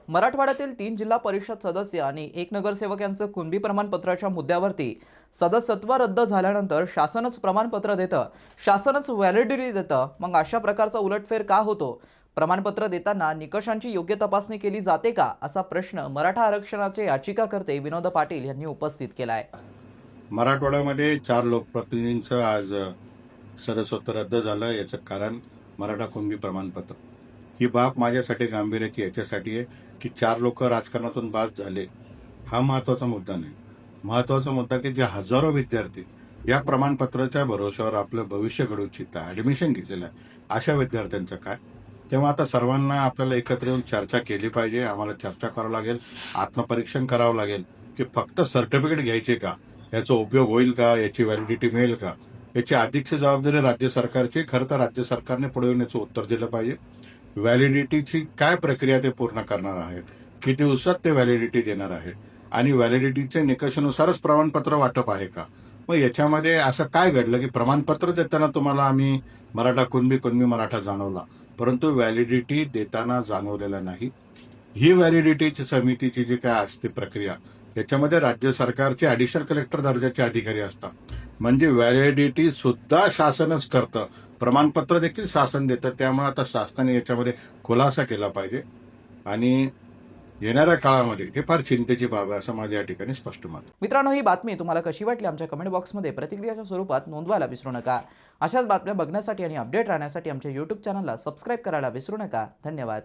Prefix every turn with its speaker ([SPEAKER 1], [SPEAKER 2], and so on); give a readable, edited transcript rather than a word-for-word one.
[SPEAKER 1] मराठवाड्यातील 3 जिल्हा परिषद सदस्य आणि 1 नगरसेवक यांचं कुणबी प्रमाणपत्राच्या मुद्द्यावरती सदस्यत्व रद्द झाल्यानंतर शासनच प्रमाणपत्र देतं, शासनच व्हॅलिडिटी देतं, मग अशा प्रकारचा उलटफेर का होतो? प्रमाणपत्र देताना निकषांची योग्य तपासणी केली जाते का, असा प्रश्न मराठा आरक्षणाचे याचिकाकर्ते विनोद पाटील यांनी उपस्थित केलाय।
[SPEAKER 2] मराठवाड्यामध्ये 4 लोकप्रतिनिधींचं आज सदस्यत्व रद्द झालं। याचं कारण मराठा कुणबी प्रमाणपत्र। ही बाब माझ्यासाठी गांभीर्याची याच्यासाठी आहे की 4 लोक राजकारणातून बाद झाले हा महत्वाचा मुद्दा नाही। महत्वाचा मुद्दा की जे हजारो विद्यार्थी या प्रमाणपत्राच्या भरोश्यावर आपलं भविष्य घडवू इच्छितात, ऍडमिशन घेतलेलं आहे, अशा विद्यार्थ्यांचं काय? तेव्हा आता सर्वांना आपल्याला एकत्र येऊन चर्चा केली पाहिजे। आम्हाला चर्चा करावं लागेल, आत्मपरीक्षण करावं लागेल की फक्त सर्टिफिकेट घ्यायचे का, याचा उपयोग होईल का, याची व्हॅलिडिटी मिळेल का, याची अधिकची जबाबदारी राज्य सरकारची। खरं तर राज्य सरकारने पुढे येऊन याचं उत्तर दिलं पाहिजे। व्हॅलिडिटीची काय प्रक्रिया ते पूर्ण करणार आहेत, किती दिवसात ते व्हॅलिडिटी देणार आहे आणि व्हॅलिडिटीचे निकषानुसारच प्रमाणपत्र वाटप आहे का? मग याच्यामध्ये असं काय घडलं की प्रमाणपत्र देताना तुम्हाला आम्ही मराठा कुणबी मराठा जाणवला, परंतु व्हॅलिडिटी देताना जाणवलेला नाही। ही व्हॅलिडिटीची समितीची जी काय असते प्रक्रिया, त्याच्यामध्ये राज्य सरकारचे ऍडिशनल कलेक्टर दर्जाचे अधिकारी असतात। म्हणजे व्हॅलिडिटी सुद्धा शासनच करतं, प्रमाणपत्र देखील शासन देतं। त्यामुळे आता शासनाने याच्यामध्ये खुलासा केला पाहिजे आणि येणाऱ्या काळामध्ये हे फार चिंतेची बाब आहे असं माझ्या या ठिकाणी स्पष्ट मत।
[SPEAKER 1] मित्रांनो, ही बातमी तुम्हाला कशी वाटली आमच्या कमेंट बॉक्समध्ये प्रतिक्रियाच्या स्वरूपात नोंदवायला विसरू नका। अशाच बातम्या बघण्यासाठी आणि अपडेट राहण्यासाठी आमच्या YouTube चॅनलला सबस्क्राईब करायला विसरू नका। धन्यवाद।